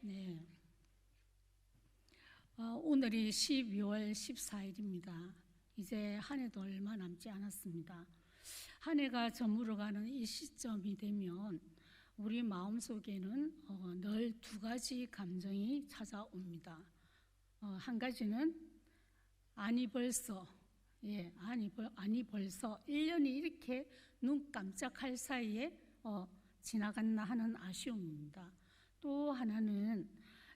네. 오늘이 12월 14일입니다. 이제 한 해도 얼마 남지 않았습니다. 한 해가 저물어가는 이 시점이 되면 우리 마음속에는 늘 두 가지 감정이 찾아옵니다. 한 가지는 아니 벌써 1년이 이렇게 눈 깜짝할 사이에 지나갔나 하는 아쉬움입니다. 또 하나는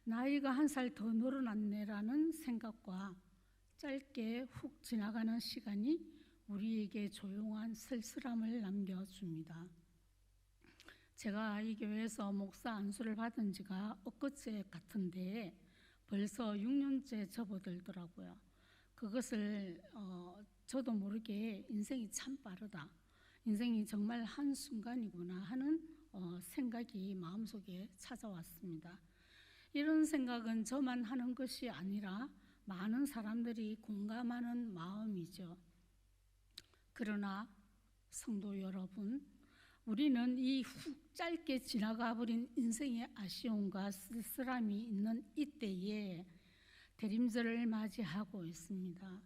나이가 한 살 더 늘어났네라는 생각과 짧게 훅 지나가는 시간이 우리에게 조용한 쓸쓸함을 남겨줍니다. 제가 이 교회에서 목사 안수를 받은 지가 엊그제 같은데 벌써 6년째 접어들더라고요. 그것을 저도 모르게 인생이 참 빠르다, 인생이 정말 한순간이구나 하는 생각이 마음속에 찾아왔습니다. 이런 생각은 저만 하는 것이 아니라 많은 사람들이 공감하는 마음이죠. 그러나 성도 여러분, 우리는 이 훅 짧게 지나가 버린 인생의 아쉬움과 쓸쓸함이 있는 이때에 대림절을 맞이하고 있습니다.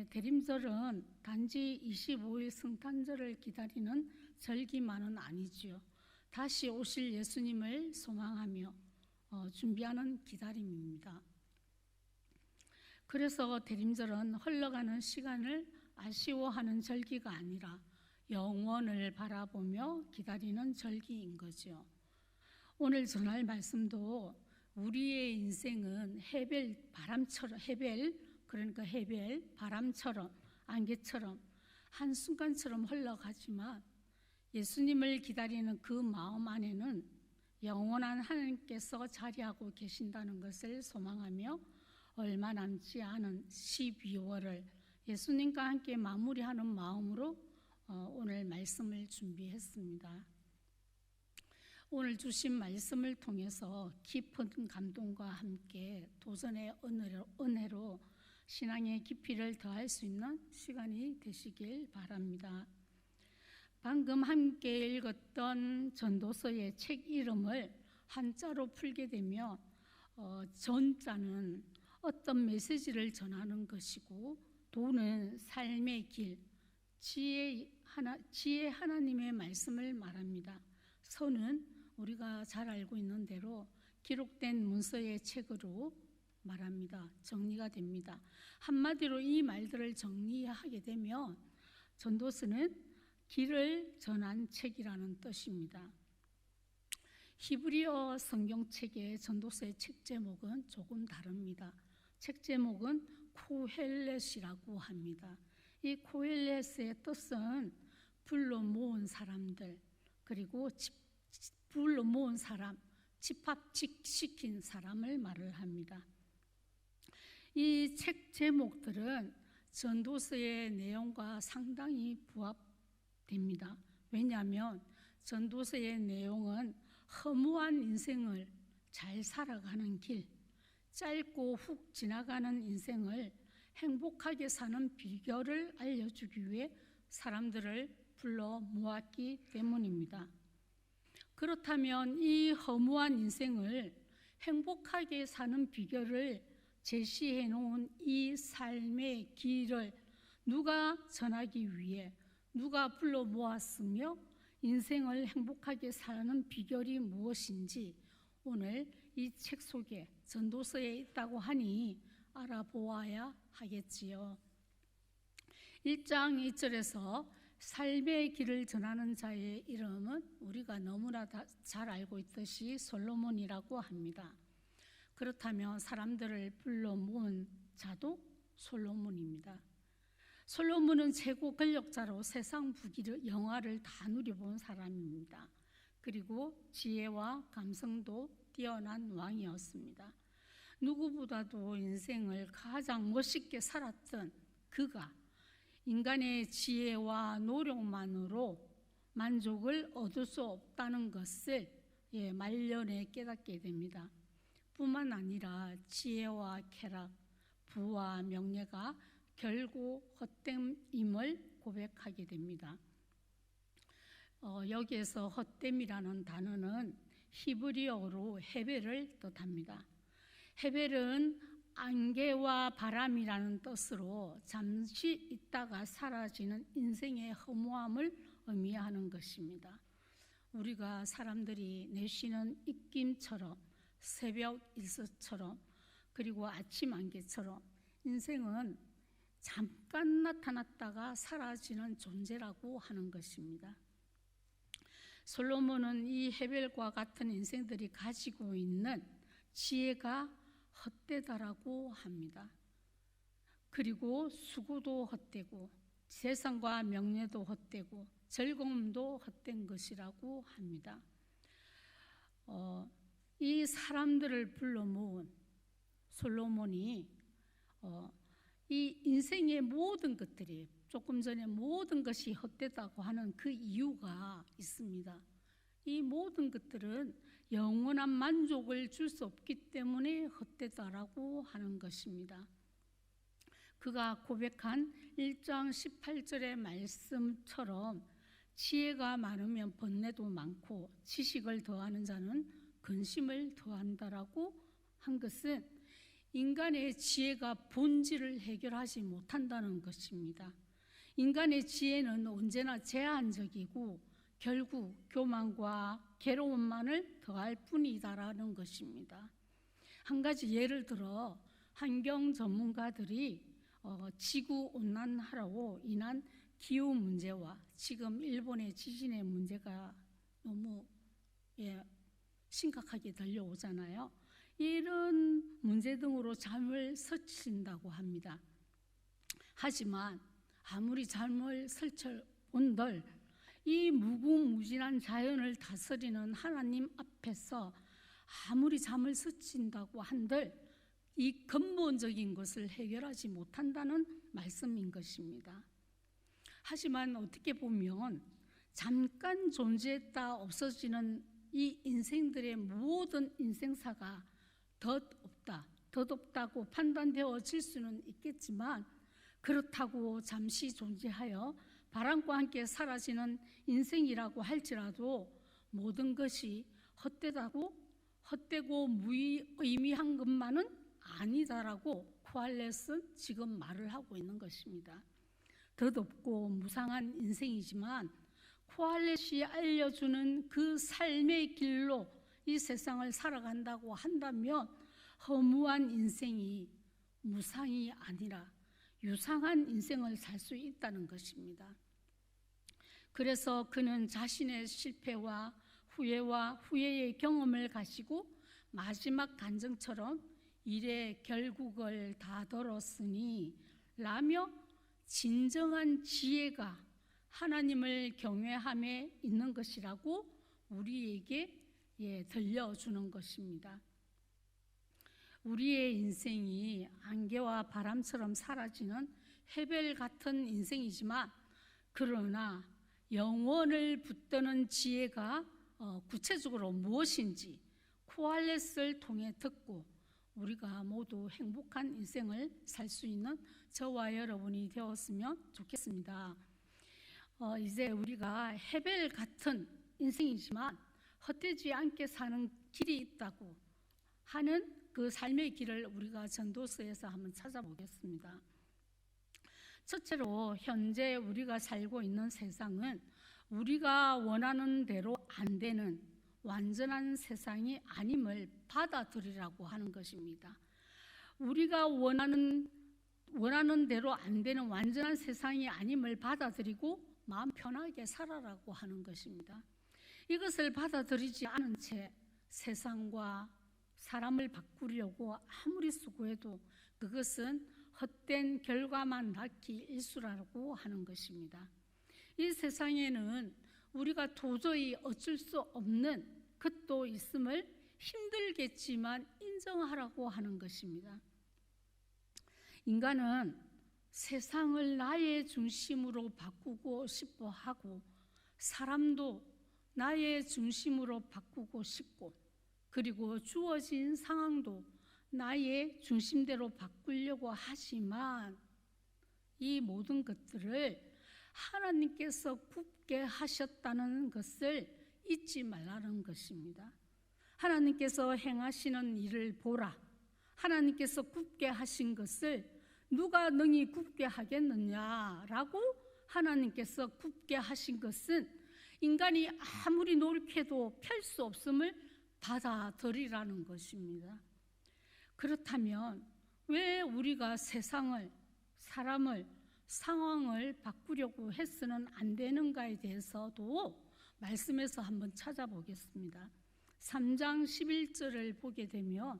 대림절은 단지 25일 성탄절을 기다리는 절기만은 아니지요. 다시 오실 예수님을 소망하며 준비하는 기다림입니다. 그래서 대림절은 흘러가는 시간을 아쉬워하는 절기가 아니라 영원을 바라보며 기다리는 절기인 거죠. 오늘 전할 말씀도 우리의 인생은 해별 바람처럼 안개처럼 한순간처럼 흘러가지만 예수님을 기다리는 그 마음 안에는 영원한 하나님께서 자리하고 계신다는 것을 소망하며 얼마 남지 않은 12월을 예수님과 함께 마무리하는 마음으로 오늘 말씀을 준비했습니다. 오늘 주신 말씀을 통해서 깊은 감동과 함께 도전의 은혜로 신앙의 깊이를 더할 수 있는 시간이 되시길 바랍니다. 방금 함께 읽었던 전도서의 책 이름을 한자로 풀게 되면 전자는 어떤 메시지를 전하는 것이고, 도는 삶의 길, 지혜 하나님의 말씀을 말합니다. 서는 우리가 잘 알고 있는 대로 기록된 문서의 책으로 말합니다. 정리가 됩니다. 한마디로 이 말들을 정리하게 되면 전도서는 길을 전한 책이라는 뜻입니다. 히브리어 성경책의 전도서의 책 제목은 조금 다릅니다. 책 제목은 코헬렛이라고 합니다. 이 코헬렛의 뜻은 불러 모은 사람들, 그리고 불러 모은 사람, 집합시킨 사람을 말을 합니다. 이 책 제목들은 전도서의 내용과 상당히 부합됩니다. 왜냐하면 전도서의 내용은 허무한 인생을 잘 살아가는 길, 짧고 훅 지나가는 인생을 행복하게 사는 비결을 알려주기 위해 사람들을 불러 모았기 때문입니다. 그렇다면 이 허무한 인생을 행복하게 사는 비결을 제시해 놓은 이 삶의 길을 누가 전하기 위해 누가 불러 모았으며 인생을 행복하게 사는 비결이 무엇인지 오늘 이 책 속에 전도서에 있다고 하니 알아보아야 하겠지요. 1장 2절에서 삶의 길을 전하는 자의 이름은 우리가 너무나 잘 알고 있듯이 솔로몬이라고 합니다. 그렇다면 사람들을 불러 모은 자도 솔로몬입니다. 솔로몬은 최고 권력자로 세상 부귀를 영화를 다 누려본 사람입니다. 그리고 지혜와 감성도 뛰어난 왕이었습니다. 누구보다도 인생을 가장 멋있게 살았던 그가 인간의 지혜와 노력만으로 만족을 얻을 수 없다는 것을 말년에 깨닫게 됩니다. 뿐만 아니라 지혜와 쾌락, 부와 명예가 결국 헛됨임을 고백하게 됩니다. 여기에서 헛됨이라는 단어는 히브리어로 헤벨을 뜻합니다. 헤벨은 안개와 바람이라는 뜻으로 잠시 있다가 사라지는 인생의 허무함을 의미하는 것입니다. 우리가 사람들이 내쉬는 입김처럼, 새벽 일서처럼, 그리고 아침 안개처럼 인생은 잠깐 나타났다가 사라지는 존재라고 하는 것입니다. 솔로몬은 이 헤벨과 같은 인생들이 가지고 있는 지혜가 헛되다라고 합니다. 그리고 수고도 헛되고 세상과 명예도 헛되고 즐거움도 헛된 것이라고 합니다. 이 사람들을 불러 모은 솔로몬이 이 인생의 모든 것들이, 조금 전에 모든 것이 헛되다고 하는 그 이유가 있습니다. 이 모든 것들은 영원한 만족을 줄 수 없기 때문에 헛되다라고 하는 것입니다. 그가 고백한 1장 18절의 말씀처럼 지혜가 많으면 번뇌도 많고 지식을 더하는 자는 근심을 더한다라고 한 것은 인간의 지혜가 본질을 해결하지 못한다는 것입니다. 인간의 지혜는 언제나 제한적이고 결국 교만과 괴로움만을 더할 뿐이다라는 것입니다. 한 가지 예를 들어 환경 전문가들이 지구온난화로 인한 기후 문제와 지금 일본의 지진의 문제가 너무 심각하게 들려오잖아요. 이런 문제 등으로 잠을 설친다고 합니다. 하지만 아무리 잠을 설쳐본들 이 무궁무진한 자연을 다스리는 하나님 앞에서 아무리 잠을 설친다고 한들 이 근본적인 것을 해결하지 못한다는 말씀인 것입니다. 하지만 어떻게 보면 잠깐 존재했다 없어지는 이 인생들의 모든 인생사가 덧없다고 판단되어질 수는 있겠지만 그렇다고 잠시 존재하여 바람과 함께 사라지는 인생이라고 할지라도 모든 것이 헛되고 무의미한 것만은 아니다라고 코알렛은 지금 말을 하고 있는 것입니다. 덧없고 무상한 인생이지만 코알렛이 알려주는 그 삶의 길로 이 세상을 살아간다고 한다면 허무한 인생이 무상이 아니라 유상한 인생을 살 수 있다는 것입니다. 그래서 그는 자신의 실패와 후회의 경험을 가지고 마지막 간증처럼 일의 결국을 다들었으니 라며 진정한 지혜가 하나님을 경외함에 있는 것이라고 우리에게 들려주는 것입니다. 우리의 인생이 안개와 바람처럼 사라지는 헤벨 같은 인생이지만 그러나 영원을 붙드는 지혜가 구체적으로 무엇인지 코알렛을 통해 듣고 우리가 모두 행복한 인생을 살 수 있는 저와 여러분이 되었으면 좋겠습니다. 이제 우리가 헤벨 같은 인생이지만 헛되지 않게 사는 길이 있다고 하는 그 삶의 길을 우리가 전도서에서 한번 찾아보겠습니다. 첫째로 현재 우리가 살고 있는 세상은 우리가 원하는 대로 안 되는 완전한 세상이 아님을 받아들이라고 하는 것입니다. 우리가 원하는 대로 안 되는 완전한 세상이 아님을 받아들이고 마음 편하게 살아라고 하는 것입니다. 이것을 받아들이지 않은 채 세상과 사람을 바꾸려고 아무리 수고해도 그것은 헛된 결과만 낳기 일쑤라고 하는 것입니다. 이 세상에는 우리가 도저히 어쩔 수 없는 것도 있음을 힘들겠지만 인정하라고 하는 것입니다. 인간은 세상을 나의 중심으로 바꾸고 싶어 하고 사람도 나의 중심으로 바꾸고 싶고 그리고 주어진 상황도 나의 중심대로 바꾸려고 하지만 이 모든 것들을 하나님께서 굳게 하셨다는 것을 잊지 말라는 것입니다. 하나님께서 행하시는 일을 보라. 하나님께서 굽게 하신 것을 누가 능히 굽게 하겠느냐라고 하나님께서 굽게 하신 것은 인간이 아무리 노력해도 펼 수 없음을 받아들이라는 것입니다. 그렇다면 왜 우리가 세상을, 사람을, 상황을 바꾸려고 해서는 안 되는가에 대해서도 말씀에서 한번 찾아보겠습니다. 3장 11절을 보게 되면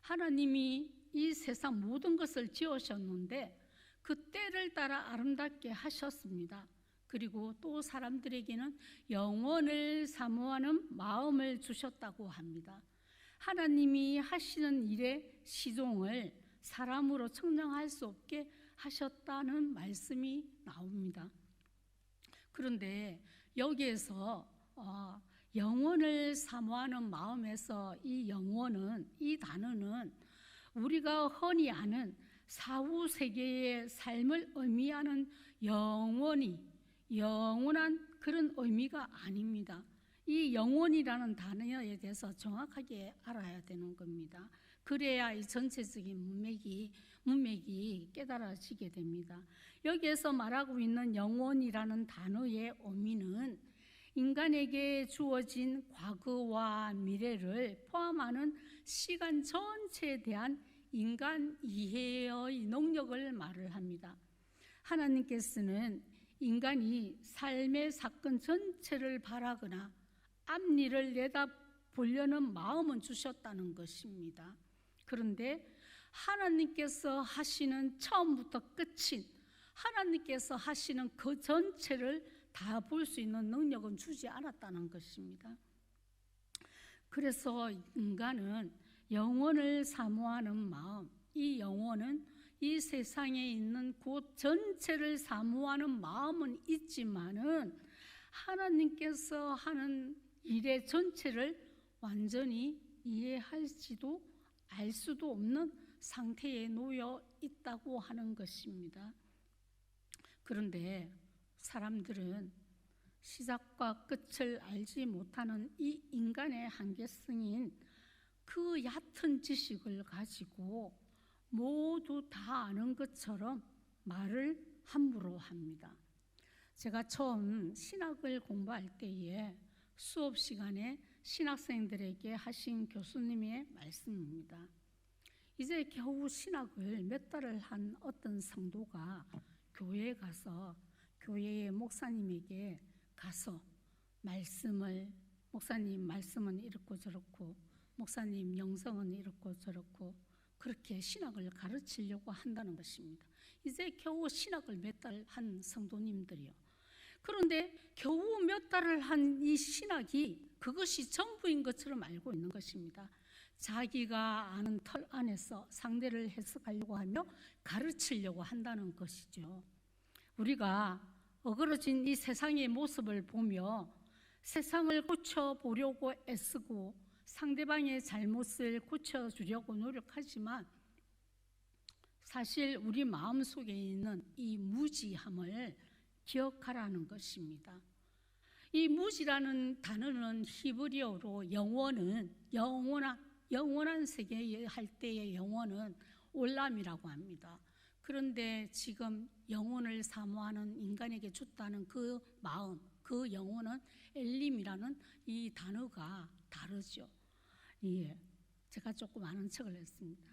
하나님이 이 세상 모든 것을 지으셨는데 그 때를 따라 아름답게 하셨습니다. 그리고 또 사람들에게는 영원을 사모하는 마음을 주셨다고 합니다. 하나님이 하시는 일의 시종을 사람으로 측량할 수 없게 하셨다는 말씀이 나옵니다. 그런데 여기에서 영원을 사모하는 마음에서 이 영원은, 이 단어는 우리가 흔히 아는 사후 세계의 삶을 의미하는 영원한 그런 의미가 아닙니다. 이 영원이라는 단어에 대해서 정확하게 알아야 되는 겁니다. 그래야 이 전체적인 문맥이 깨달아지게 됩니다. 여기에서 말하고 있는 영원이라는 단어의 의미는 인간에게 주어진 과거와 미래를 포함하는 시간 전체에 대한 인간 이해의 능력을 말을 합니다. 하나님께서는 인간이 삶의 사건 전체를 바라거나 앞일을 내다보려는 마음은 주셨다는 것입니다. 그런데 하나님께서 하시는 처음부터 끝인 하나님께서 하시는 그 전체를 다 볼 수 있는 능력은 주지 않았다는 것입니다. 그래서 인간은 영원을 사모하는 마음, 이 영혼은 이 세상에 있는 그 전체를 사모하는 마음은 있지만은 하나님께서 하는 일의 전체를 완전히 이해할지도 알 수도 없는 상태에 놓여 있다고 하는 것입니다. 그런데 사람들은 시작과 끝을 알지 못하는 이 인간의 한계성인 그 얕은 지식을 가지고 모두 다 아는 것처럼 말을 함부로 합니다. 제가 처음 신학을 공부할 때에 수업 시간에 신학생들에게 하신 교수님의 말씀입니다. 이제 겨우 신학을 몇 달을 한 어떤 성도가 교회에 가서 교회의 목사님에게 가서 목사님 말씀은 이렇고 저렇고 목사님 영성은 이렇고 저렇고 그렇게 신학을 가르치려고 한다는 것입니다. 이제 겨우 신학을 몇 달 한 성도님들이요. 그런데 겨우 몇 달을 한 이 신학이 그것이 전부인 것처럼 알고 있는 것입니다. 자기가 아는 틀 안에서 상대를 해석하려고 하며 가르치려고 한다는 것이죠. 우리가 어그러진 이 세상의 모습을 보며 세상을 고쳐보려고 애쓰고 상대방의 잘못을 고쳐주려고 노력하지만 사실 우리 마음속에 있는 이 무지함을 기억하라는 것입니다. 이 무지라는 단어는 히브리어로 영원한 세계에 할 때의 영혼은 올람이라고 합니다. 그런데 지금 영혼을 사모하는 인간에게 줬다는 그 마음, 그 영혼은 엘림이라는 이 단어가 다르죠. 예, 제가 조금 아는 척을 했습니다.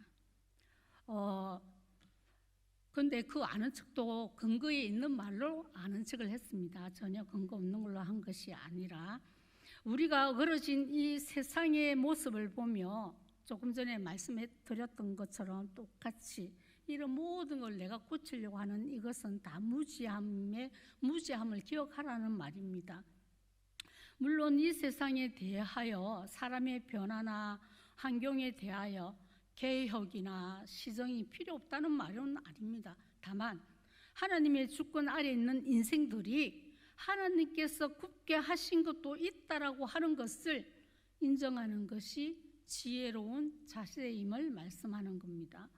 근데 그 아는 척도 근거에 있는 말로 아는 척을 했습니다. 전혀 근거 없는 걸로 한 것이 아니라 우리가 어그러진 이 세상의 모습을 보며 조금 전에 말씀해 드렸던 것처럼 똑같이 이런 모든 걸 내가 고치려고 하는 이것은 다 무지함을 기억하라는 말입니다. 물론 이 세상에 대하여 사람의 변화나 환경에 대하여 개혁이나 시정이 필요 없다는 말은 아닙니다. 다만 하나님의 주권 아래 있는 인생들이 하나님께서 굽게 하신 것도 있다라고 하는 것을 인정하는 것이 지혜로운 자세임을 말씀하는 겁니다.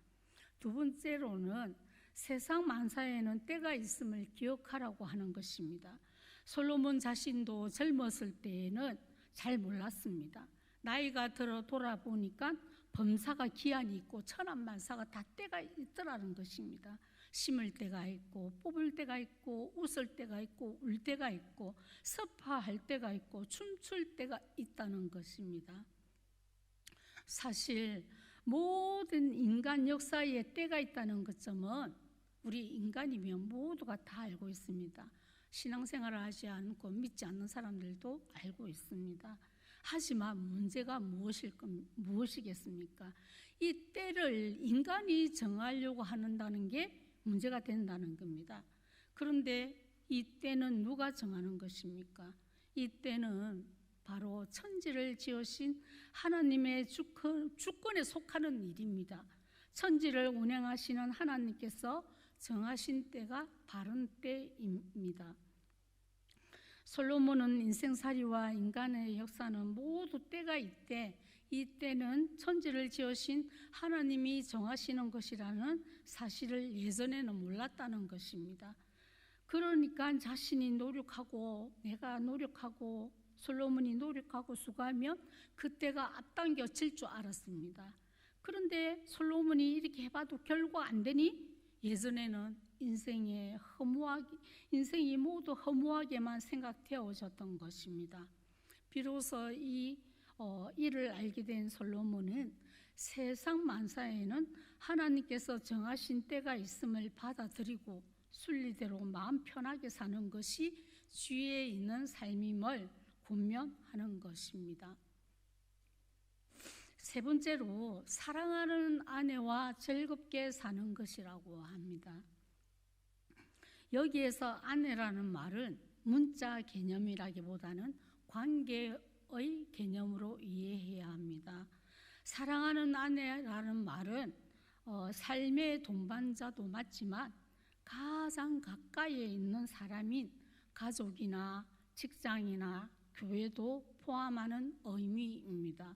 두 번째로는 세상 만사에는 때가 있음을 기억하라고 하는 것입니다. 솔로몬 자신도 젊었을 때에는 잘 몰랐습니다. 나이가 들어 돌아보니까 범사가 기한이 있고 천한만사가 다 때가 있더라는 것입니다. 심을 때가 있고 뽑을 때가 있고 웃을 때가 있고 울 때가 있고 섭하할 때가 있고 춤출 때가 있다는 것입니다. 사실 모든 인간 역사에 때가 있다는 것점은 우리 인간이면 모두가 다 알고 있습니다. 신앙생활을 하지 않고 믿지 않는 사람들도 알고 있습니다. 하지만 문제가 무엇이겠습니까? 이 때를 인간이 정하려고 한다는 게 문제가 된다는 겁니다. 그런데 이 때는 누가 정하는 것입니까? 이 때는 바로 천지를 지으신 하나님의 주권에 속하는 일입니다. 천지를 운행하시는 하나님께서 정하신 때가 바른 때입니다. 솔로몬은 인생살이와 인간의 역사는 모두 때가 있대, 이 때는 천지를 지으신 하나님이 정하시는 것이라는 사실을 예전에는 몰랐다는 것입니다. 그러니까 자신이 노력하고 내가 노력하고 솔로몬이 노력하고 수고하면 그때가 앞당겨질 줄 알았습니다. 그런데 솔로몬이 이렇게 해봐도 결과 안 되니 예전에는 인생이 모두 허무하게만 생각되어졌던 것입니다. 비로소 이를 알게 된 솔로몬은 세상 만사에는 하나님께서 정하신 때가 있음을 받아들이고 순리대로 마음 편하게 사는 것이 주위에 있는 삶임을 분명하는 것입니다. 세 번째로 사랑하는 아내와 즐겁게 사는 것이라고 합니다. 여기에서 아내라는 말은 문자 개념이라기보다는 관계의 개념으로 이해해야 합니다. 사랑하는 아내라는 말은 삶의 동반자도 맞지만 가장 가까이에 있는 사람인 가족이나 직장이나 교회도 포함하는 의미입니다.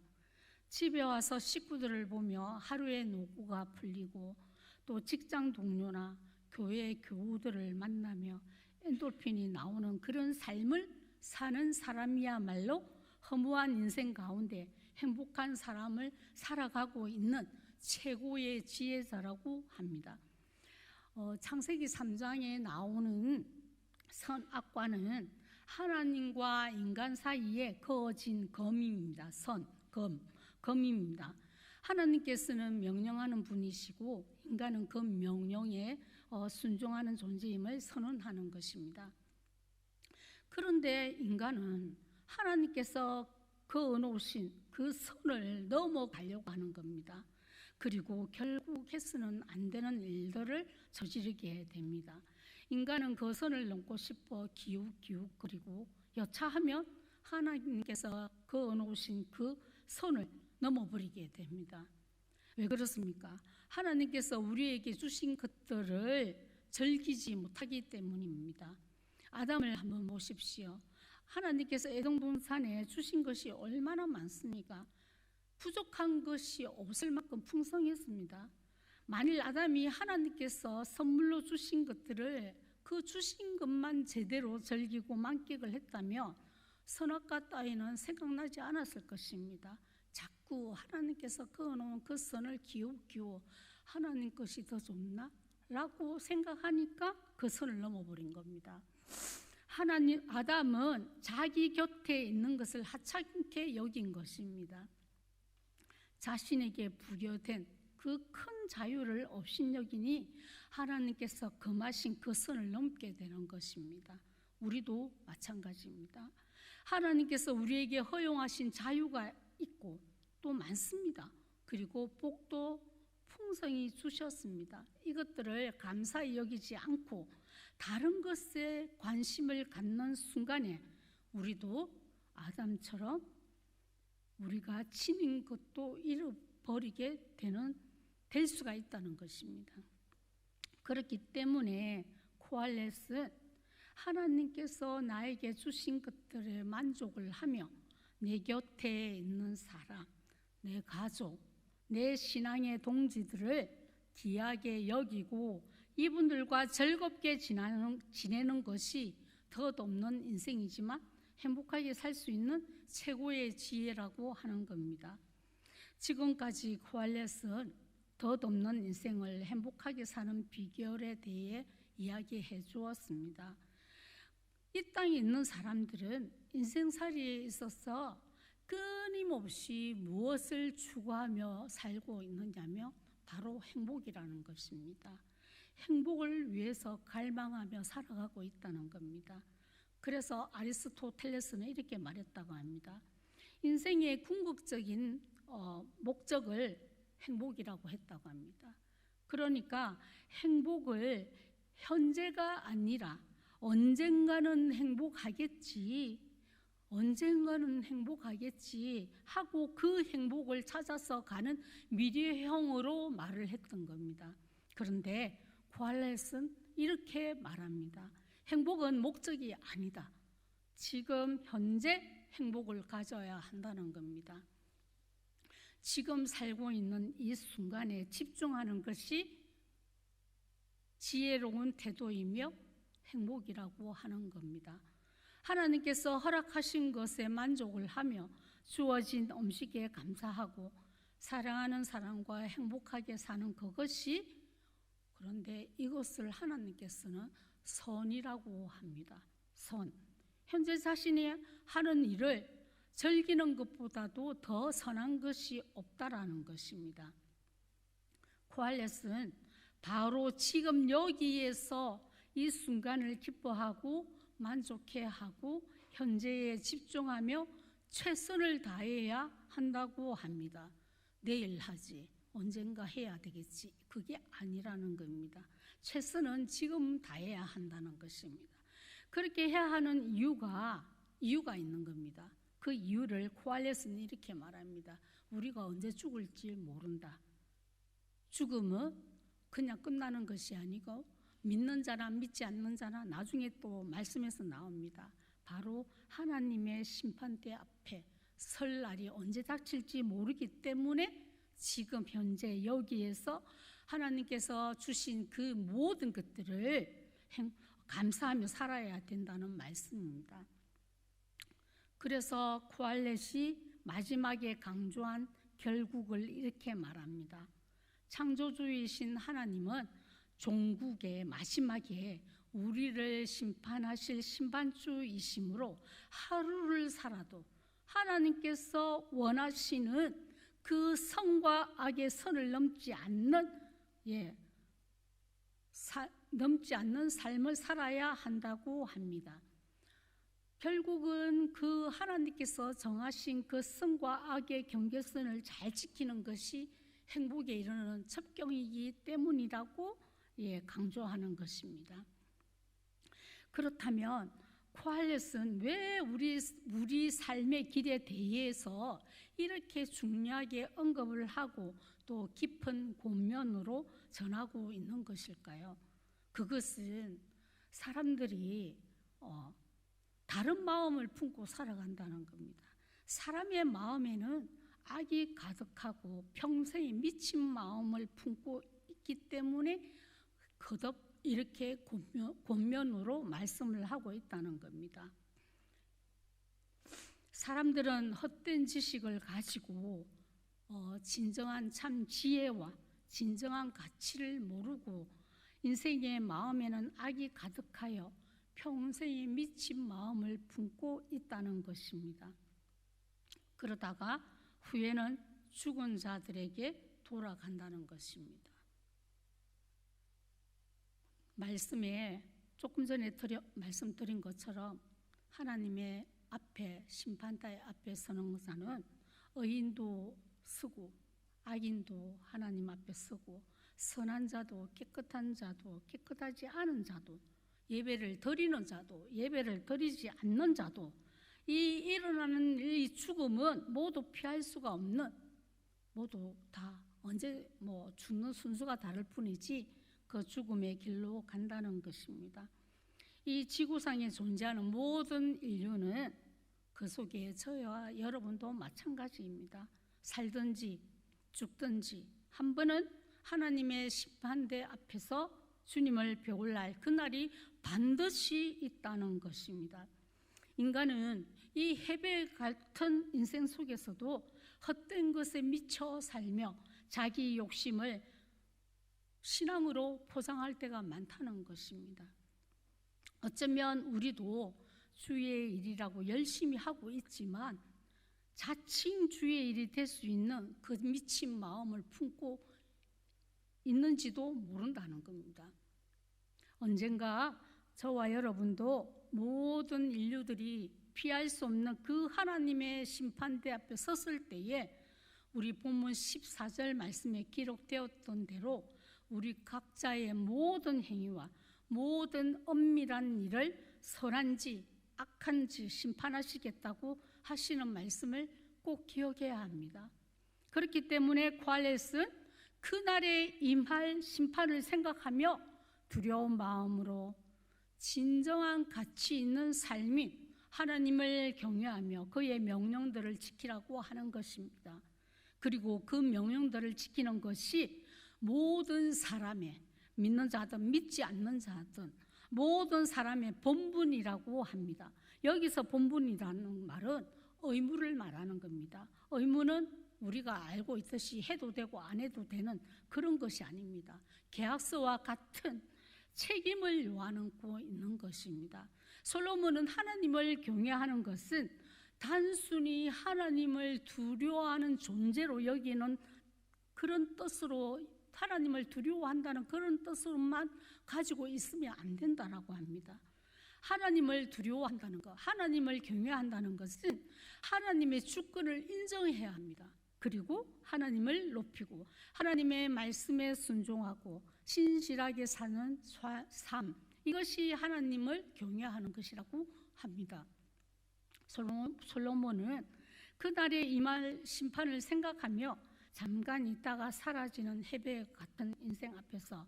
집에 와서 식구들을 보며 하루의 노고가 풀리고 또 직장 동료나 교회 교우들을 만나며 엔돌핀이 나오는 그런 삶을 사는 사람이야말로 허무한 인생 가운데 행복한 삶을 살아가고 있는 최고의 지혜자라고 합니다. 창세기 3장에 나오는 선악과는 하나님과 인간 사이에 그어진 검입니다. 검입니다. 하나님께서는 명령하는 분이시고 인간은 그 명령에 순종하는 존재임을 선언하는 것입니다. 그런데 인간은 하나님께서 그어놓으신 그 선을 넘어가려고 하는 겁니다. 그리고 결국 해서는 안 되는 일들을 저지르게 됩니다. 인간은 그 선을 넘고 싶어 기웃기웃거리고 여차하면 하나님께서 그어놓으신 그 선을 넘어버리게 됩니다. 왜 그렇습니까? 하나님께서 우리에게 주신 것들을 즐기지 못하기 때문입니다. 아담을 한번 보십시오. 하나님께서 에덴 동산에 주신 것이 얼마나 많습니까? 부족한 것이 없을 만큼 풍성했습니다. 만일 아담이 하나님께서 선물로 주신 것들을 그 주신 것만 제대로 즐기고 만끽을 했다면 선악과 따위는 생각나지 않았을 것입니다. 자꾸 하나님께서 그어놓은 그 선을 기웃기웃 하나님 것이 더 좋나? 라고 생각하니까 그 선을 넘어버린 겁니다. 아담은 자기 곁에 있는 것을 하찮게 여긴 것입니다. 자신에게 부여된 그 큰 자유를 업신여기니 하나님께서 금하신 그 선을 넘게 되는 것입니다. 우리도 마찬가지입니다. 하나님께서 우리에게 허용하신 자유가 있고 또 많습니다. 그리고 복도 풍성히 주셨습니다. 이것들을 감사히 여기지 않고 다른 것에 관심을 갖는 순간에 우리도 아담처럼 우리가 지닌 것도 잃어버리게 될 수가 있다는 것입니다. 그렇기 때문에 코알렛은 하나님께서 나에게 주신 것들에 만족을 하며 내 곁에 있는 사람, 내 가족, 내 신앙의 동지들을 귀하게 여기고 이분들과 즐겁게 지내는 것이 덧없는 인생이지만 행복하게 살 수 있는 최고의 지혜라고 하는 겁니다. 지금까지 코알렛은 덧없는 인생을 행복하게 사는 비결에 대해 이야기해 주었습니다. 이 땅에 있는 사람들은 인생살이에 있어서 끊임없이 무엇을 추구하며 살고 있느냐며 바로 행복이라는 것입니다. 행복을 위해서 갈망하며 살아가고 있다는 겁니다. 그래서 아리스토텔레스는 이렇게 말했다고 합니다. 인생의 궁극적인 목적을 행복이라고 했다고 합니다. 그러니까 행복을 현재가 아니라 언젠가는 행복하겠지 하고 그 행복을 찾아서 가는 미래형으로 말을 했던 겁니다. 그런데 코알렛은 이렇게 말합니다. 행복은 목적이 아니다. 지금 현재 행복을 가져야 한다는 겁니다. 지금 살고 있는 이 순간에 집중하는 것이 지혜로운 태도이며 행복이라고 하는 겁니다. 하나님께서 허락하신 것에 만족을 하며 주어진 음식에 감사하고 사랑하는 사람과 행복하게 사는 그것이, 그런데 이것을 하나님께서는 선이라고 합니다. 선. 현재 자신이 하는 일을 즐기는 것보다도 더 선한 것이 없다라는 것입니다. 코알렛은 바로 지금 여기에서 이 순간을 기뻐하고 만족해하고 현재에 집중하며 최선을 다해야 한다고 합니다. 내일 하지, 언젠가 해야 되겠지, 그게 아니라는 겁니다. 최선은 지금 다해야 한다는 것입니다. 그렇게 해야 하는 이유가 있는 겁니다. 그 이유를 코알렛은 이렇게 말합니다. 우리가 언제 죽을지 모른다. 죽음은 그냥 끝나는 것이 아니고 믿는 자나 믿지 않는 자나 나중에 또 말씀에서 나옵니다. 바로 하나님의 심판대 앞에 설 날이 언제 닥칠지 모르기 때문에 지금 현재 여기에서 하나님께서 주신 그 모든 것들을 감사하며 살아야 된다는 말씀입니다. 그래서 코알렛이 마지막에 강조한 결국을 이렇게 말합니다. 창조주이신 하나님은 종국의 마지막에 우리를 심판하실 심판주이시므로 하루를 살아도 하나님께서 원하시는 그 선과 악의 선을 넘지 않는 삶을 살아야 한다고 합니다. 결국은 그 하나님께서 정하신 그 선과 악의 경계선을 잘 지키는 것이 행복에 이르는 첩경이기 때문이라고 강조하는 것입니다. 그렇다면 코알렛은 왜 우리 삶의 길에 대해서 이렇게 중요하게 언급을 하고 또 깊은 권면으로 전하고 있는 것일까요? 그것은 사람들이 다른 마음을 품고 살아간다는 겁니다. 사람의 마음에는 악이 가득하고 평생에 미친 마음을 품고 있기 때문에 거듭 이렇게 권면으로 말씀을 하고 있다는 겁니다. 사람들은 헛된 지식을 가지고 진정한 참 지혜와 진정한 가치를 모르고 인생의 마음에는 악이 가득하여 평생에 미친 마음을 품고 있다는 것입니다. 그러다가 후에는 죽은 자들에게 돌아간다는 것입니다. 말씀에 조금 전에 말씀드린 것처럼 하나님의 앞에 심판대 앞에 서는 자는 의인도 서고 악인도 하나님 앞에 서고 선한 자도 깨끗한 자도 깨끗하지 않은 자도 예배를 드리는 자도 예배를 드리지 않는 자도 이 일어나는 이 죽음은 모두 피할 수가 없는, 모두 다 언제 죽는 순서가 다를 뿐이지 그 죽음의 길로 간다는 것입니다. 이 지구상에 존재하는 모든 인류는 그 속에 저와 여러분도 마찬가지입니다. 살든지 죽든지 한 번은 하나님의 심판대 앞에서 주님을 배울 날, 그날이 반드시 있다는 것입니다. 인간은 이 해배 같은 인생 속에서도 헛된 것에 미쳐 살며 자기 욕심을 신앙으로 포장할 때가 많다는 것입니다. 어쩌면 우리도 주의 일이라고 열심히 하고 있지만 자칭 주의 일이 될 수 있는 그 미친 마음을 품고 있는지도 모른다는 겁니다. 언젠가 저와 여러분도 모든 인류들이 피할 수 없는 그 하나님의 심판대 앞에 섰을 때에 우리 본문 14절 말씀에 기록되었던 대로 우리 각자의 모든 행위와 모든 엄밀한 일을 선한지 악한지 심판하시겠다고 하시는 말씀을 꼭 기억해야 합니다. 그렇기 때문에 코알렛은 그날에 임할 심판을 생각하며 두려운 마음으로 진정한 가치 있는 삶이 하나님을 경외하며 그의 명령들을 지키라고 하는 것입니다. 그리고 그 명령들을 지키는 것이 모든 사람의, 믿는 자든 믿지 않는 자든 모든 사람의 본분이라고 합니다. 여기서 본분이라는 말은 의무를 말하는 겁니다. 의무는 우리가 알고 있듯이 해도 되고 안 해도 되는 그런 것이 아닙니다. 계약서와 같은 책임을 요하고 있는 것입니다. 솔로몬은 하나님을 경외하는 것은 단순히 하나님을 두려워하는 존재로 여기는 그런 뜻으로, 하나님을 두려워한다는 그런 뜻으로만 가지고 있으면 안 된다라고 합니다. 하나님을 두려워한다는 것, 하나님을 경외한다는 것은 하나님의 주권을 인정해야 합니다. 그리고 하나님을 높이고 하나님의 말씀에 순종하고 신실하게 사는 삶, 이것이 하나님을 경외하는 것이라고 합니다. 솔로몬은 그날에 임할 심판을 생각하며 잠깐 있다가 사라지는 해배 같은 인생 앞에서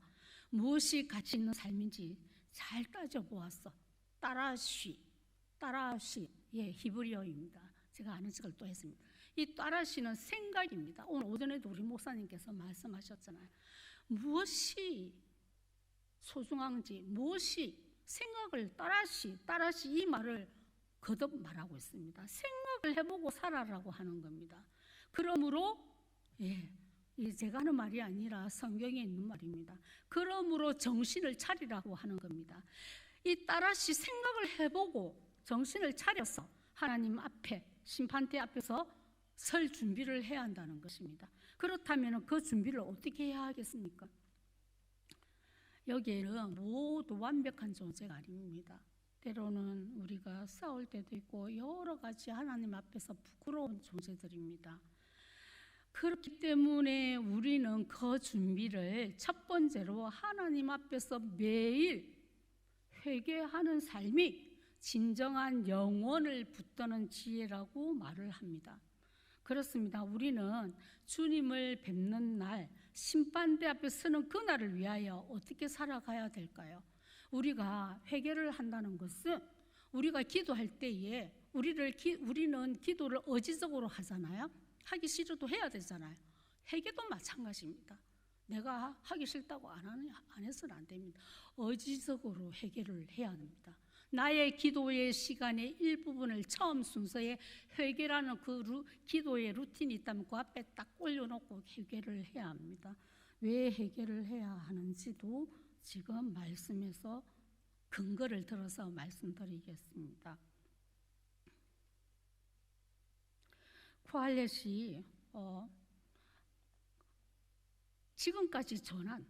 무엇이 가치 있는 삶인지 잘 따져보았어. 따라시, 예, 히브리어입니다. 제가 아는 책을 또 했습니다. 이 따라시는 생각입니다. 오늘 오전에도 우리 목사님께서 말씀하셨잖아요. 무엇이 소중한지, 무엇이 생각을 따라시 이 말을 거듭 말하고 있습니다. 생각을 해보고 살아라고 하는 겁니다. 그러므로 제가 하는 말이 아니라 성경에 있는 말입니다. 그러므로 정신을 차리라고 하는 겁니다. 이 따라시 생각을 해보고 정신을 차려서 하나님 앞에 심판대 앞에서 설 준비를 해야 한다는 것입니다. 그렇다면 그 준비를 어떻게 해야 하겠습니까? 여기에는 모두 완벽한 존재가 아닙니다. 때로는 우리가 싸울 때도 있고 여러 가지 하나님 앞에서 부끄러운 존재들입니다. 그렇기 때문에 우리는 그 준비를 첫 번째로 하나님 앞에서 매일 회개하는 삶이 진정한 영원을 붙드는 지혜라고 말을 합니다. 그렇습니다. 우리는 주님을 뵙는 날, 심판대 앞에 서는 그날을 위하여 어떻게 살아가야 될까요? 우리가 회개를 한다는 것은 우리가 기도할 때에 우리는 기도를 의지적으로 하잖아요. 하기 싫어도 해야 되잖아요. 회개도 마찬가지입니다. 내가 하기 싫다고 안 해서는 안 됩니다. 의지적으로 회개를 해야 합니다. 나의 기도의 시간의 일부분을 처음 순서에 회개라는 그 기도의 루틴이 있다면 그 앞에 딱 올려놓고 회개를 해야 합니다. 왜 회개를 해야 하는지도 지금 말씀에서 근거를 들어서 말씀드리겠습니다. 코알렛이 지금까지 전한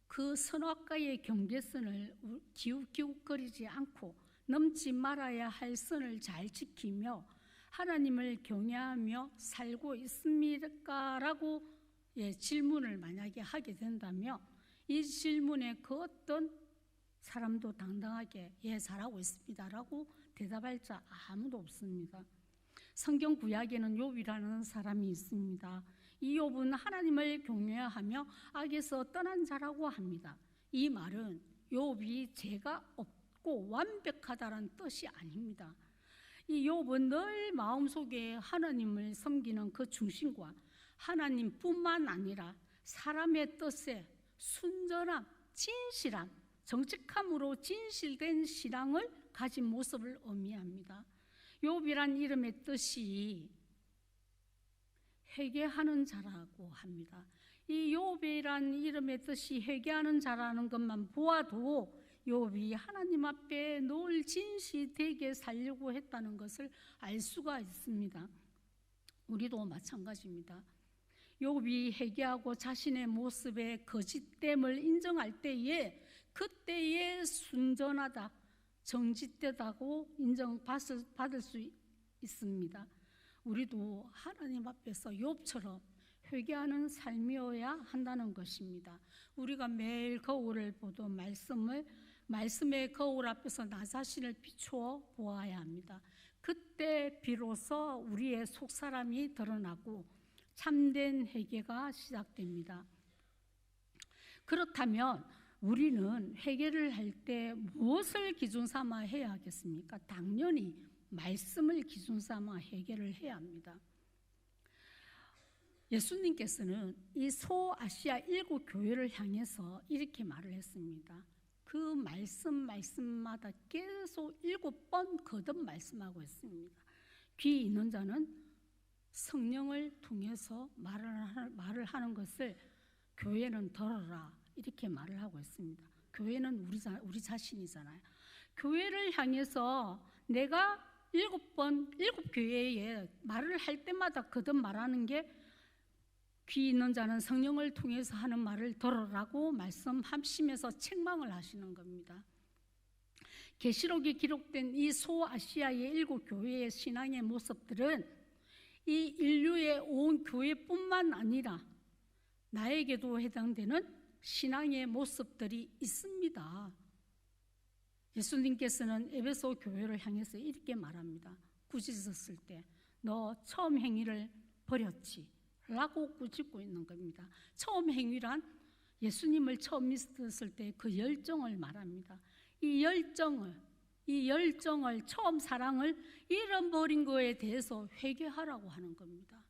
그 선악과의 경계선을 기웃기웃거리지 않고 넘지 말아야 할 선을 잘 지키며 하나님을 경외하며 살고 있습니까? 라고 질문을 만약에 하게 된다면 이 질문에 그 어떤 사람도 당당하게 잘하고 있습니다 라고 대답할 자 아무도 없습니다. 성경 구약에는 욥이라는 사람이 있습니다. 이 욥은 하나님을 경외하며 악에서 떠난 자라고 합니다. 이 말은 욥이 죄가 없고 완벽하다는 뜻이 아닙니다. 이 욥은 늘 마음속에 하나님을 섬기는 그 중심과 하나님뿐만 아니라 사람의 뜻에 순전함, 진실함, 정직함으로 진실된 신앙을 가진 모습을 의미합니다. 욥이란 이름의 뜻이 회개하는 자라고 합니다. 이 욥이란 이름의 뜻이 회개하는 자라는 것만 보아도 욥이 하나님 앞에 늘 진실되게 살려고 했다는 것을 알 수가 있습니다. 우리도 마찬가지입니다. 욥이 회개하고 자신의 모습의 거짓됨을 인정할 때에 그때에 순전하다, 정직되다고 인정받을 수 있습니다. 우리도 하나님 앞에서 욥처럼 회개하는 삶이어야 한다는 것입니다. 우리가 매일 거울을 보도 말씀의 거울 앞에서 나 자신을 비추어 보아야 합니다. 그때 비로소 우리의 속사람이 드러나고 참된 회개가 시작됩니다. 그렇다면 우리는 회개를 할 때 무엇을 기준 삼아 해야 하겠습니까? 당연히 말씀을 기준 삼아 회개를 해야 합니다. 예수님께서는 이 소아시아 7 교회를 향해서 이렇게 말을 했습니다. 그 말씀마다 계속 7번 거듭 말씀하고 있습니다. 귀 있는 자는 성령을 통해서 말을 하는 것을 교회는 들어라, 이렇게 말을 하고 있습니다. 교회는 우리 자신이잖아요. 교회를 향해서 내가 7 교회에 말을 할 때마다 거듭 말하는 게 귀 있는 자는 성령을 통해서 하는 말을 들으라고 말씀하시면서 책망을 하시는 겁니다. 계시록에 기록된 이 소아시아의 7 교회의 신앙의 모습들은 이 인류의 온 교회뿐만 아니라 나에게도 해당되는 신앙의 모습들이 있습니다. 예수님께서는 에베소 교회를 향해서 이렇게 말합니다. 꾸짖었을 때 너 처음 행위를 버렸지 라고 꾸짖고 있는 겁니다. 처음 행위란 예수님을 처음 믿었을 때 그 열정을 말합니다. 이 열정을 처음 사랑을 잃어버린 거에 대해서 회개하라고 하는 겁니다.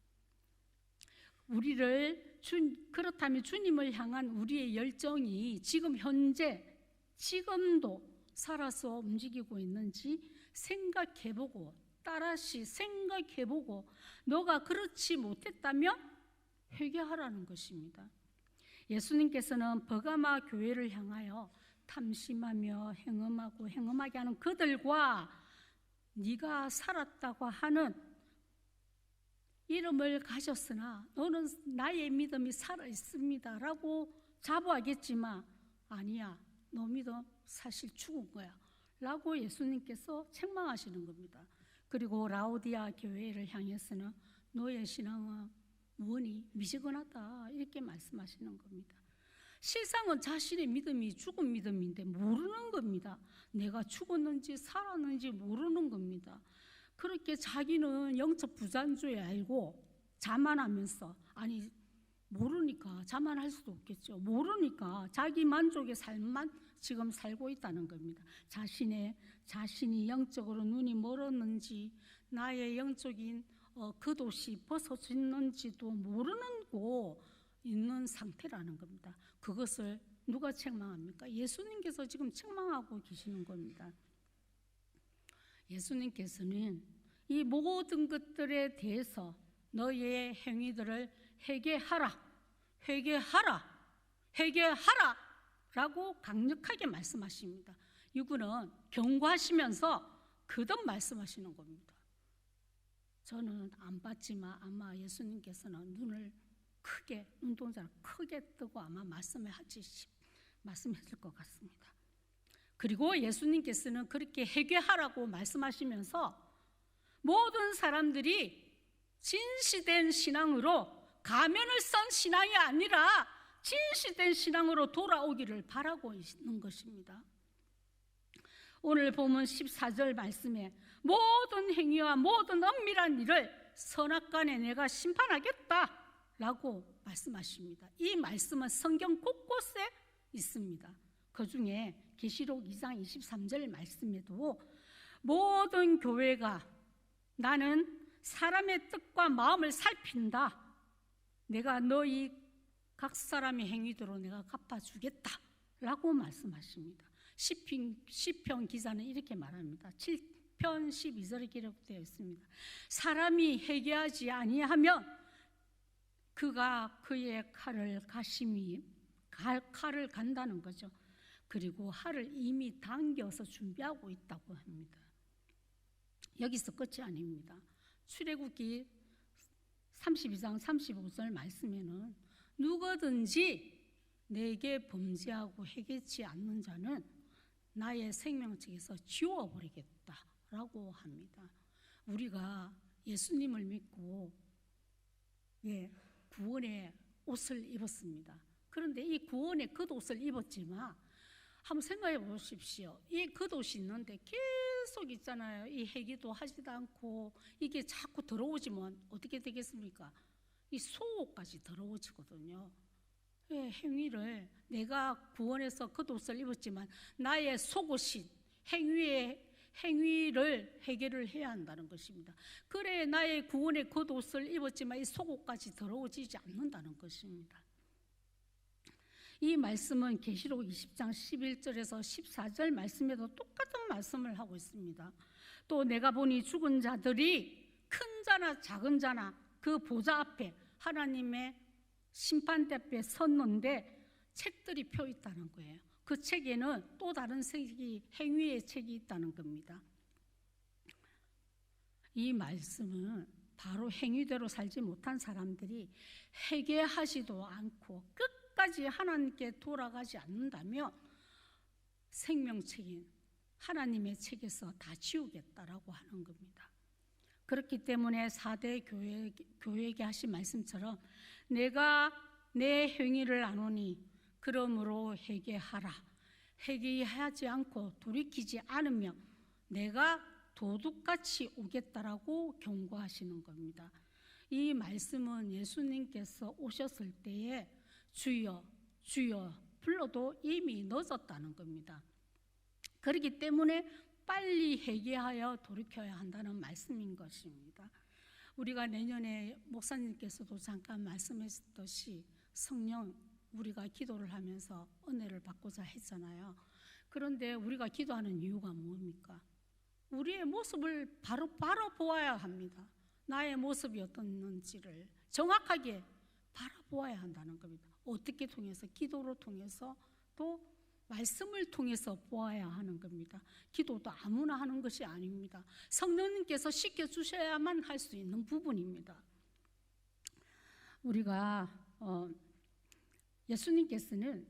그렇다면 주님을 향한 우리의 열정이 지금 현재 지금도 살아서 움직이고 있는지 생각해보고 따라시 생각해보고 너가 그렇지 못했다면 회개하라는 것입니다. 예수님께서는 버가마 교회를 향하여 탐심하며 행음하게 하는 그들과 네가 살았다고 하는 이름을 가졌으나 너는 나의 믿음이 살아있습니다 라고 자부하겠지만 아니야, 너 믿음 사실 죽은 거야 라고 예수님께서 책망하시는 겁니다. 그리고 라오디아 교회를 향해서는 너의 신앙은 무언이 미지근하다 이렇게 말씀하시는 겁니다. 세상은 자신의 믿음이 죽은 믿음인데 모르는 겁니다. 내가 죽었는지 살았는지 모르는 겁니다. 그렇게 자기는 영적 부자인 줄 알고 자만하면서, 아니 모르니까 자만할 수도 없겠죠. 모르니까 자기 만족의 삶만 지금 살고 있다는 겁니다. 자신이 영적으로 눈이 멀었는지 나의 영적인 그도시 벗어졌는지도 모르고 있는 상태라는 겁니다. 그것을 누가 책망합니까? 예수님께서 지금 책망하고 계시는 겁니다. 예수님께서는 이 모든 것들에 대해서 너의 행위들을 회개하라 라고 강력하게 말씀하십니다. 이거는 경고하시면서 거듭 말씀하시는 겁니다. 저는 안 봤지만 아마 예수님께서는 눈동자를 크게 뜨고 아마 말씀했을 것 같습니다. 그리고 예수님께서는 그렇게 회개하라고 말씀하시면서 모든 사람들이 진실된 신앙으로, 가면을 쓴 신앙이 아니라 진실된 신앙으로 돌아오기를 바라고 있는 것입니다. 오늘 보면 14절 말씀에 모든 행위와 모든 은밀한 일을 선악간에 내가 심판하겠다 라고 말씀하십니다. 이 말씀은 성경 곳곳에 있습니다. 그 중에 계시록 2장 23절 말씀에도 모든 교회가 나는 사람의 뜻과 마음을 살핀다. 내가 너희 각 사람의 행위대로 내가 갚아주겠다 라고 말씀하십니다. 시편 기자는 이렇게 말합니다. 편 12절에 기록되어 있습니다. 사람이 회개하지 아니하면 그가 그의 칼을 간다는 거죠. 그리고 칼을 이미 당겨서 준비하고 있다고 합니다. 여기서 끝이 아닙니다. 출애굽기 32장 35절 말씀에는 누구든지 내게 범죄하고 회개치 않는 자는 나의 생명책에서 지워버리겠다라고 합니다. 우리가 예수님을 믿고 구원의 옷을 입었습니다. 그런데 이 구원의 겉옷을 입었지만 한번 생각해 보십시오. 이 겉옷이 있는데 계속 있잖아요. 이 회개도 하지도 않고 이게 자꾸 더러워지면 어떻게 되겠습니까? 이 속옷까지 더러워지거든요. 행위를 내가 구원해서 겉옷을 입었지만 나의 속옷인 행위를 해결을 해야 한다는 것입니다. 그래 나의 구원의 겉옷을 입었지만 이 속옷까지 더러워지지 않는다는 것입니다. 이 말씀은 계시록 20장 11절에서 14절 말씀에도 똑같은 말씀을 하고 있습니다. 또 내가 보니 죽은 자들이 큰 자나 작은 자나 그 보좌 앞에 하나님의 심판대 앞에 섰는데 책들이 펴 있다는 거예요. 그 책에는 또 다른 책이 행위의 책이 있다는 겁니다. 이 말씀은 바로 행위대로 살지 못한 사람들이 회개하지도 않고 끝까지 하나님께 돌아가지 않는다면 생명책인 하나님의 책에서 다 지우겠다라고 하는 겁니다. 그렇기 때문에 4대 교회에게 하신 말씀처럼 내가 내 행위를 아노니 그러므로 회개하라. 회개하지 않고 돌이키지 않으면 내가 도둑같이 오겠다라고 경고하시는 겁니다. 이 말씀은 예수님께서 오셨을 때에 주여 주여 불러도 이미 늦었다는 겁니다. 그렇기 때문에 빨리 회개하여 돌이켜야 한다는 말씀인 것입니다. 우리가 내년에 목사님께서도 잠깐 말씀하셨듯이 성령 우리가 기도를 하면서 은혜를 받고자 했잖아요. 그런데 우리가 기도하는 이유가 뭡니까? 우리의 모습을 바로 보아야 합니다. 나의 모습이 어떻는지를 정확하게 바라보아야 한다는 겁니다. 어떻게 통해서? 기도로 통해서 또 말씀을 통해서 보아야 하는 겁니다. 기도도 아무나 하는 것이 아닙니다. 성령님께서 시켜주셔야만 할 수 있는 부분입니다. 우리가 예수님께서는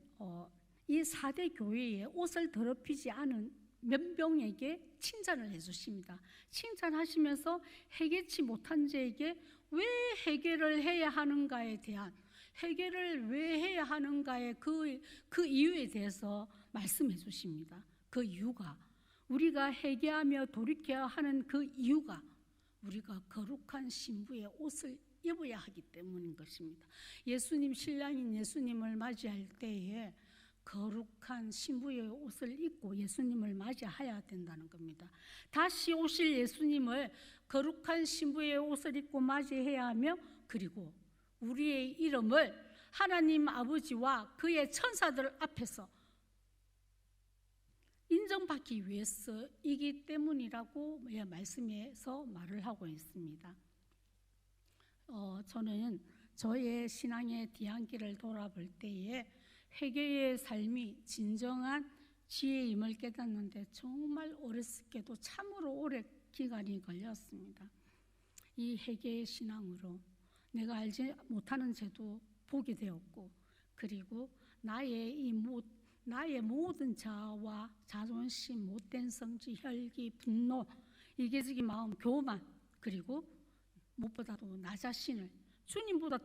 이 4대 교회에 옷을 더럽히지 않은 면병에게 칭찬을 해주십니다. 칭찬하시면서 회개치 못한 자에게 왜 회개를 해야 하는가에 대한 회개를 왜 해야 하는가의 그 이유에 대해서 말씀해 주십니다. 그 이유가 우리가 회개하며 돌이켜야 하는 그 이유가 우리가 거룩한 신부의 옷을 입어야 하기 때문인 것입니다. 예수님 신랑인 예수님을 맞이할 때에 거룩한 신부의 옷을 입고 예수님을 맞이해야 된다는 겁니다. 다시 오실 예수님을 거룩한 신부의 옷을 입고 맞이해야 하며 그리고 우리의 이름을 하나님 아버지와 그의 천사들 앞에서 인정받기 위해서이기 때문이라고 말씀에서 말을 하고 있습니다. 저는 저의 신앙의 뒤안길을 돌아볼 때에 회개의 삶이 진정한 지혜임을 깨닫는데 정말 어렸을게도 참으로 오래 기간이 걸렸습니다. 이 회개의 신앙으로 내가 알지 못하는 죄도 보게 되었고 그리고 나의 모든 자아와 자존심, 못된 성질, 혈기, 분노, 이기적인 마음, 교만 그리고 무엇보다도 나 자신을 주님보다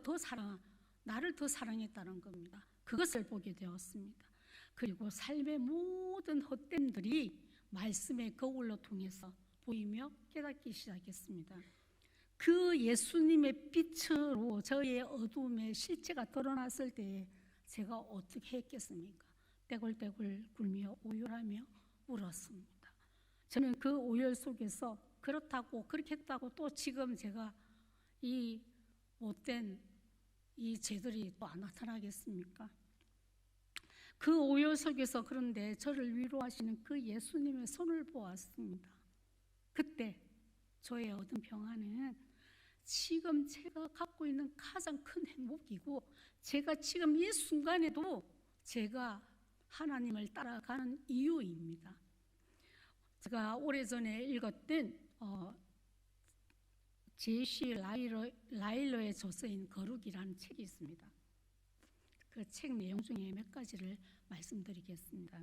나를 더 사랑했다는 겁니다. 그것을 보게 되었습니다. 그리고 삶의 모든 헛됨들이 말씀의 거울로 통해서 보이며 깨닫기 시작했습니다. 그 예수님의 빛으로 저의 어두움의 실체가 드러났을 때 제가 어떻게 했겠습니까? 떼굴떼굴 굴며 오열하며 울었습니다. 저는 그 오열 속에서 그렇게 했다고 또 지금 제가 이 못된 이 죄들이 또 안 나타나겠습니까? 그 오열 속에서 그런데 저를 위로하시는 그 예수님의 손을 보았습니다. 그때 저의 얻은 평안은 지금 제가 갖고 있는 가장 큰 행복이고, 제가 지금 이 순간에도 제가 하나님을 따라가는 이유입니다. 제가 오래전에 읽었던 제시 라일러의 저서인 거룩이라는 책이 있습니다. 그 책 내용 중에 몇 가지를 말씀드리겠습니다.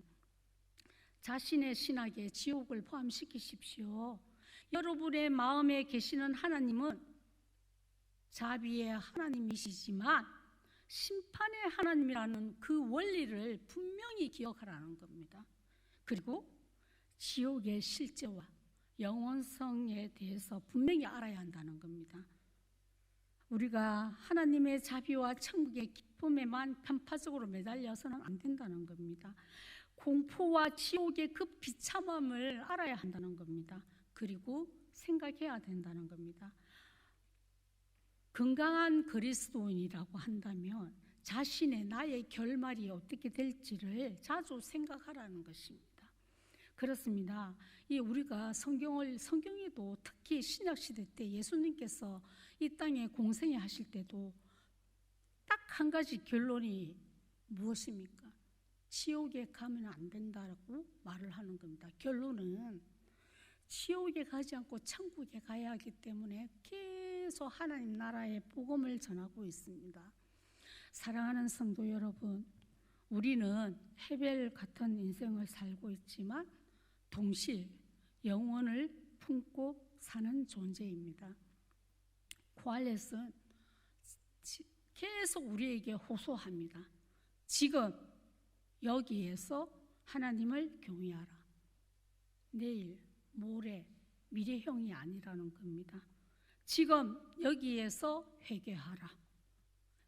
자신의 신학에 지옥을 포함시키십시오. 여러분의 마음에 계시는 하나님은 자비의 하나님이시지만 심판의 하나님이라는 그 원리를 분명히 기억하라는 겁니다. 그리고 지옥의 실제와 영원성에 대해서 분명히 알아야 한다는 겁니다. 우리가 하나님의 자비와 천국의 기쁨에만 편파적으로 매달려서는 안 된다는 겁니다. 공포와 지옥의 그 비참함을 알아야 한다는 겁니다. 그리고 생각해야 된다는 겁니다. 건강한 그리스도인이라고 한다면 자신의 나의 결말이 어떻게 될지를 자주 생각하라는 것입니다. 그렇습니다. 우리가 성경에도 특히 신약 시대 때 예수님께서 이 땅에 공생애 하실 때도 딱 한 가지 결론이 무엇입니까? 지옥에 가면 안 된다고 말을 하는 겁니다. 결론은 지옥에 가지 않고 천국에 가야 하기 때문에 계속 하나님 나라의 복음을 전하고 있습니다. 사랑하는 성도 여러분, 우리는 헤벨 같은 인생을 살고 있지만 동시에 영혼을 품고 사는 존재입니다. 고할렛은 계속 우리에게 호소합니다. 지금 여기에서 하나님을 경외하라. 내일, 모레, 미래형이 아니라는 겁니다. 지금 여기에서 회개하라.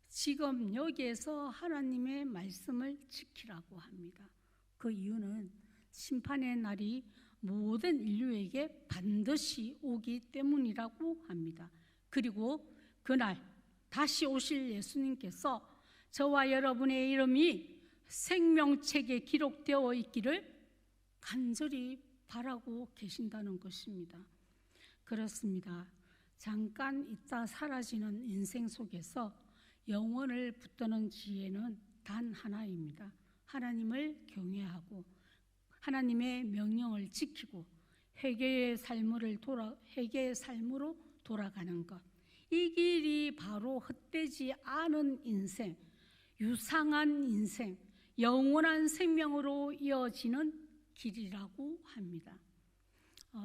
지금 여기에서 하나님의 말씀을 지키라고 합니다. 그 이유는 심판의 날이 모든 인류에게 반드시 오기 때문이라고 합니다. 그리고 그날 다시 오실 예수님께서 저와 여러분의 이름이 생명책에 기록되어 있기를 간절히 바라고 계신다는 것입니다. 그렇습니다. 잠깐 있다 사라지는 인생 속에서 영원을 붙드는 지혜는 단 하나입니다. 하나님을 경외하고 하나님의 명령을 지키고 회개의 삶으로 돌아가는 것. 이 길이 바로 헛되지 않은 인생, 유상한 인생, 영원한 생명으로 이어지는 길이라고 합니다.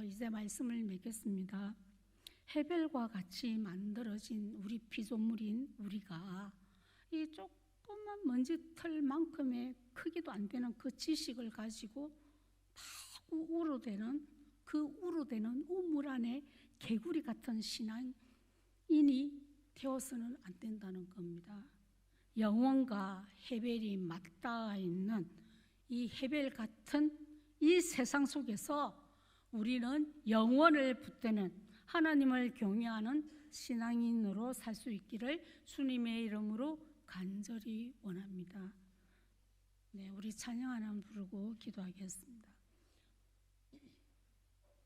이제 말씀을 맺겠습니다. 헤벨과 같이 만들어진 우리 피조물인 우리가 이 조그만 먼지털만큼의 크기도 안 되는 그 지식을 가지고 마구 우러대는 우물 안에 개구리 같은 신앙인이 되어서는 안 된다는 겁니다. 영혼과 헤벨이 맞닿아 있는 이 헤벨 같은 이 세상 속에서 우리는 영혼을 붙드는 하나님을 경외하는 신앙인으로 살 수 있기를 주님의 이름으로 간절히 원합니다. 네, 우리 찬양 하나 부르고 기도하겠습니다.